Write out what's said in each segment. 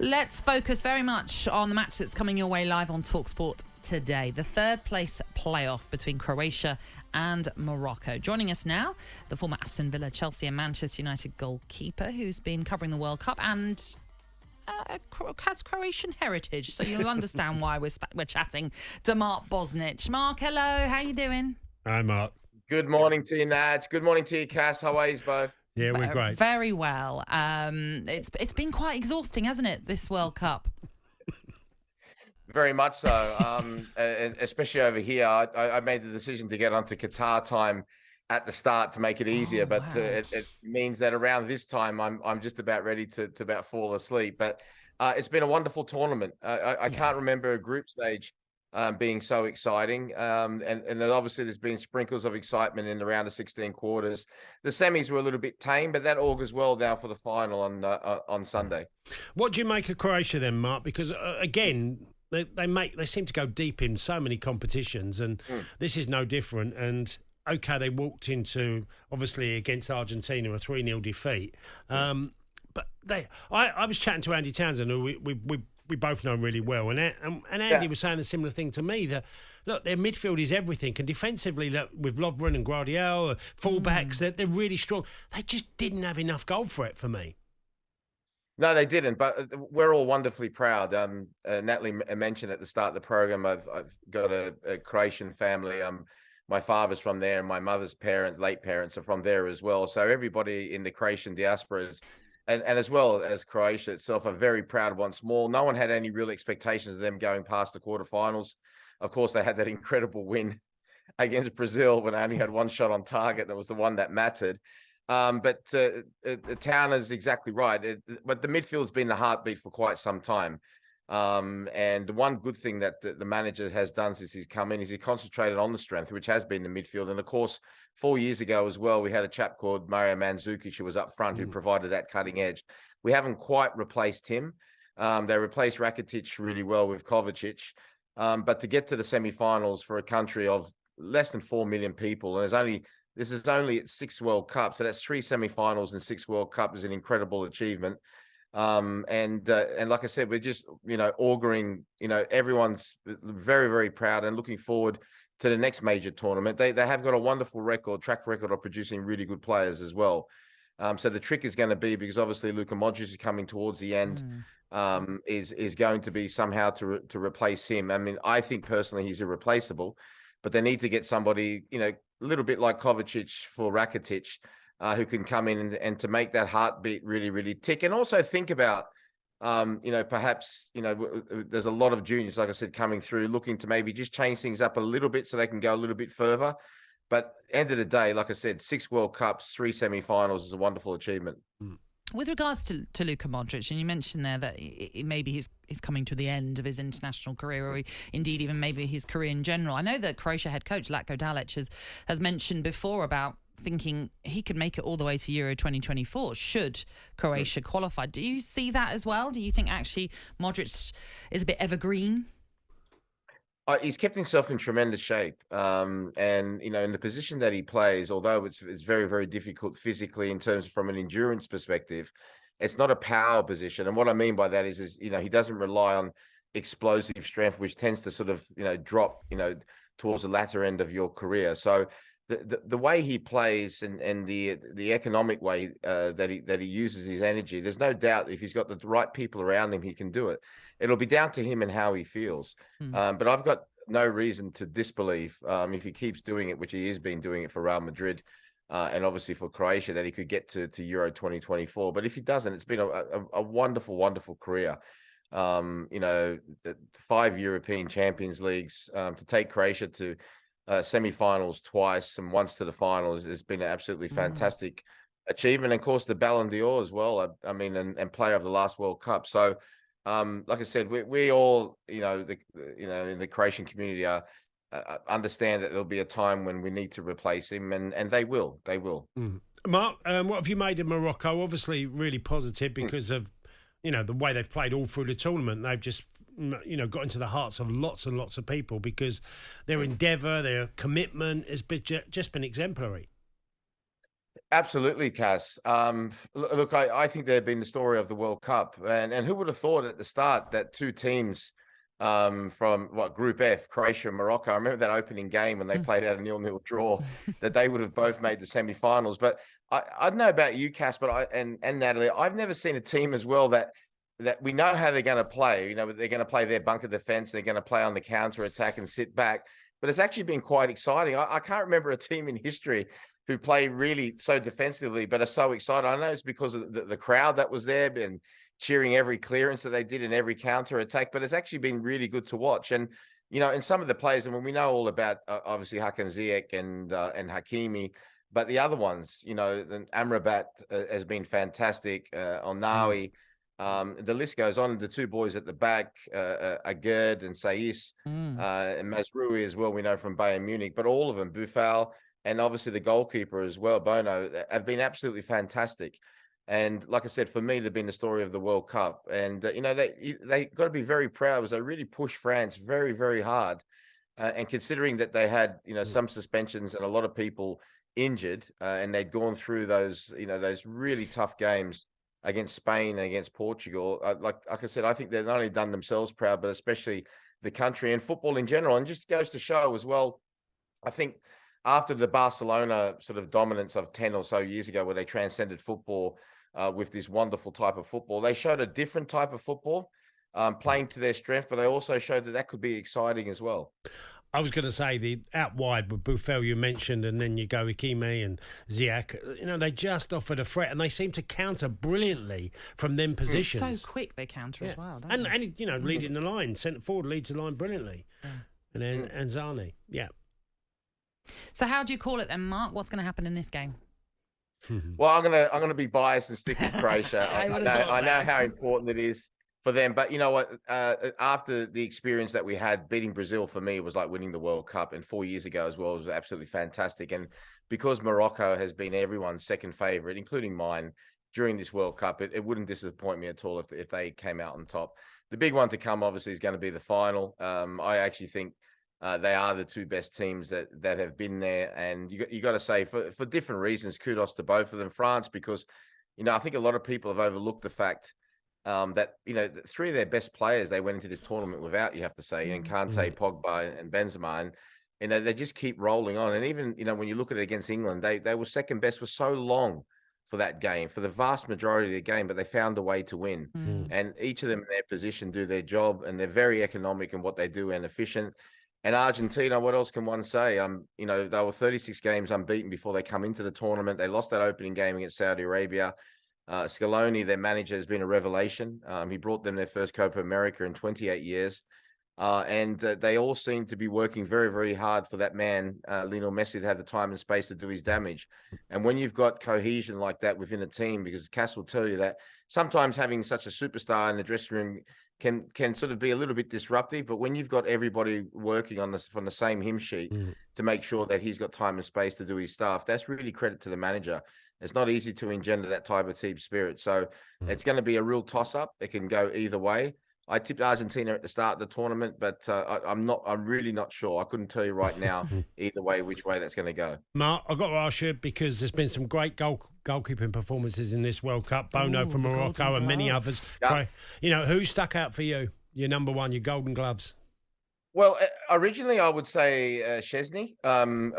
Let's focus very much on the match that's coming your way live on talkSPORT today. The third place playoff between Croatia and Morocco. Joining us now, the former Aston Villa, Chelsea and Manchester United goalkeeper who's been covering the World Cup and has Croatian heritage. So you'll understand why we're chatting to Mark Bosnich. Mark, hello. How you doing? Hi, Mark. Good morning to you, Nats. Good morning to you, Cass. How are you both? Yeah, we're great. Very well. It's been quite exhausting, hasn't it, this World Cup? Very much so. Especially over here, I made the decision to get onto Qatar time at the start to make it easier, but wow. It means that around this time I'm just about ready to about fall asleep. But it's been a wonderful tournament. I can't remember a group stage being so exciting. And obviously there's been sprinkles of excitement in the round of 16 quarters. The semis were a little bit tame, but that augurs well now for the final on Sunday. What do you make of Croatia then, Mark? Because again, they seem to go deep in so many competitions, and this is no different. And okay, they walked into, obviously, against Argentina, a 3-0 defeat. But I was chatting to Andy Townsend, who we both know really well, and Andy was saying a similar thing to me, that, look, their midfield is everything, and defensively, look, with Lovren and Guardiola, fullbacks, they're really strong. They just didn't have enough goal threat for me. No, they didn't, but we're all wonderfully proud. Natalie mentioned at the start of the program, I've got a Croatian family. My father's from there, and my mother's late parents are from there as well. So everybody in the Croatian diaspora and as well as Croatia itself are very proud once more. No one had any real expectations of them going past the quarterfinals. Of course, they had that incredible win against Brazil when they only had one shot on target, and it was the one that mattered. But the town is exactly right. But the midfield's been the heartbeat for quite some time. And one good thing that the manager has done since he's come in is he concentrated on the strength, which has been the midfield. And of course, 4 years ago as well, we had a chap called Mario Mandzukic who was up front, who provided that cutting edge. We haven't quite replaced him. They replaced Rakitic really well with Kovacic. But to get to the semi-finals for a country of less than 4 million people, and this is only 6 World Cups, so that's 3 semi-finals and 6 World Cups, is an incredible achievement. And like I said, we're just, auguring, everyone's very, very proud and looking forward to the next major tournament. They have got a wonderful track record of producing really good players as well. So the trick is going to be, because obviously Luka Modric is coming towards the end, is going to be somehow to replace him. I mean, I think personally he's irreplaceable, but they need to get somebody, a little bit like Kovacic for Rakitic, who can come in and to make that heartbeat really, really tick. And also think about, perhaps, there's a lot of juniors, like I said, coming through, looking to maybe just change things up a little bit so they can go a little bit further. But end of the day, like I said, 6 World Cups, 3 semi-finals is a wonderful achievement. With regards to Luka Modric, and you mentioned there that maybe he's coming to the end of his international career, or indeed even maybe his career in general. I know that Croatia head coach Latko Dalic has mentioned before about thinking he could make it all the way to Euro 2024 should Croatia qualify. Do you see that as well? Do you think actually Modric is a bit evergreen? He's kept himself in tremendous shape. And, in the position that he plays, although it's very, very difficult physically in terms from an endurance perspective, it's not a power position. And what I mean by that is he doesn't rely on explosive strength, which tends to sort of, drop, towards the latter end of your career. So the way he plays and the economic way that he uses his energy, there's no doubt if he's got the right people around him, he can do it. It'll be down to him and how he feels. But I've got no reason to disbelieve if he keeps doing it, which he has been doing it for Real Madrid and obviously for Croatia, that he could get to Euro 2024. But if he doesn't, it's been a wonderful, wonderful career. 5 European Champions Leagues, to take Croatia to semi-finals twice and once to the finals has been an absolutely fantastic achievement. And of course, the Ballon d'Or as well. And player of the last World Cup. So, like I said, we all, in the Croatian community understand that there'll be a time when we need to replace him, and they will. Mark, what have you made of Morocco? Obviously, really positive because of the way they've played all through the tournament. They've just got into the hearts of lots and lots of people because their endeavour, their commitment has just been exemplary. Absolutely, Cass. Look, I think they've been the story of the World Cup, and who would have thought at the start that two teams from Group F, Croatia and Morocco. I remember that opening game when they played out a 0-0 draw, that they would have both made the semi-finals. But I don't know about you, Cass, but and Natalie, I've never seen a team as well that we know how they're going to play. You know, they're going to play their bunker defense, they're going to play on the counter attack and sit back. But it's actually been quite exciting. I can't remember a team in history who play really so defensively, but are so excited. I know it's because of the crowd that was there and cheering every clearance that they did in every counter attack, but it's actually been really good to watch. And, you know, and some of the players, and when we know all about, obviously, Hakan Ziyech and Hakimi, but the other ones, you know, Amrabat has been fantastic, Onawi, the list goes on. The two boys at the back, Agerd and Saïs, and Mazrui as well, we know from Bayern Munich, but all of them, Buffal, and obviously the goalkeeper as well, Bono, have been absolutely fantastic. And like I said, for me, they've been the story of the World Cup. And, you know, they got to be very proud because they really pushed France very, very hard. And considering that they had, you know, some suspensions and a lot of people injured, and they'd gone through those, you know, those really tough games against Spain and against Portugal. Like I said, I think they've not only done themselves proud, but especially the country and football in general. And just goes to show as well, I think, after the Barcelona sort of dominance of 10 or so years ago, where they transcended football with this wonderful type of football, they showed a different type of football, playing to their strength, but they also showed that could be exciting as well. I was going to say the out wide with Buffel you mentioned, and then you go Hakimi and Ziyech. You know, they just offered a threat, and they seem to counter brilliantly from them positions. So quick they counter as well, don't and they? And you know, leading the line, centre forward leads the line brilliantly, and then Anzani, So how do you call it then, Mark? What's going to happen in this game? Well, I'm gonna be biased and stick with Croatia. I know how important it is for them, but you know what? After the experience that we had beating Brazil, for me, it was like winning the World Cup, and 4 years ago as well, it was absolutely fantastic. And because Morocco has been everyone's second favourite, including mine, during this World Cup, it wouldn't disappoint me at all if they came out on top. The big one to come, obviously, is going to be the final. I actually think they are the two best teams that have been there, and you got to say for different reasons, kudos to both of them. France, because you know, I think a lot of people have overlooked the fact that, you know, three of their best players they went into this tournament without, you have to say, and Kante, Pogba, and Benzema, and you know, they just keep rolling on. And even, you know, when you look at it against England, they were second best for so long for that game, for the vast majority of the game, but they found a way to win. And each of them in their position do their job, and they're very economic in what they do and efficient. And Argentina, what else can one say? You know, they were 36 games unbeaten before they come into the tournament. They lost that opening game against Saudi Arabia. Scaloni, their manager, has been a revelation. He brought them their first Copa America in 28 years. And they all seem to be working very, very hard for that man, Lionel Messi, to have the time and space to do his damage. And when you've got cohesion like that within a team, because Cass will tell you that sometimes having such a superstar in the dressing room can sort of be a little bit disruptive, but when you've got everybody working on this from the same hymn sheet to make sure that he's got time and space to do his stuff, that's really credit to the manager. It's not easy to engender that type of team spirit. So it's going to be a real toss-up. It can go either way. I tipped Argentina at the start of the tournament, but I'm really not sure. I couldn't tell you right now either way which way that's going to go. Mark, I've got to ask you, because there's been some great goalkeeping performances in this World Cup. Bono from Morocco and many others. Yeah. You know, who stuck out for you? Your number one, your Golden Gloves. Well, originally I would say Szczesny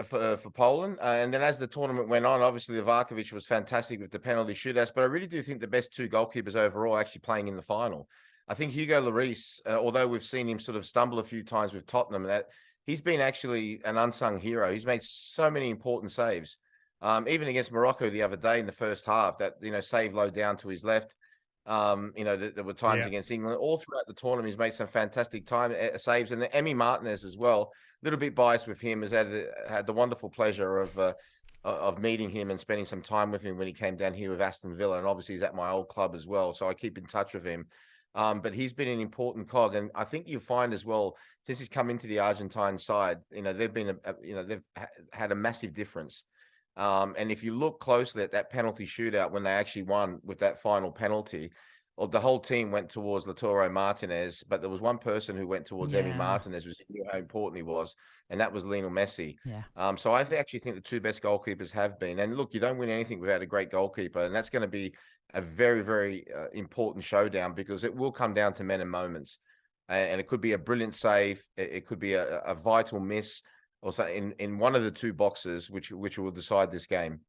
for Poland. And then as the tournament went on, obviously Livakovic was fantastic with the penalty shootouts. But I really do think the best two goalkeepers overall are actually playing in the final. I think Hugo Lloris, although we've seen him sort of stumble a few times with Tottenham, that he's been actually an unsung hero. He's made so many important saves. Even against Morocco the other day in the first half, that, you know, save low down to his left. You know, there were times against England. All throughout the tournament, he's made some fantastic saves. And Emi Martinez as well, a little bit biased with him, has had the wonderful pleasure of meeting him and spending some time with him when he came down here with Aston Villa. And obviously he's at my old club as well, so I keep in touch with him. But he's been an important cog, and I think you find as well, since he's come into the Argentine side, you know, they've had a massive difference. And if you look closely at that penalty shootout when they actually won with that final penalty, or the whole team went towards Lautaro Martinez, but there was one person who went towards Emi Martinez, which knew how important he was, and that was Lionel Messi. Yeah. So I actually think the two best goalkeepers have been. And look, you don't win anything without a great goalkeeper, and that's going to be a very, very important showdown, because it will come down to men and moments, and it could be a brilliant save, it could be a vital miss, or something in one of the two boxes, which will decide this game.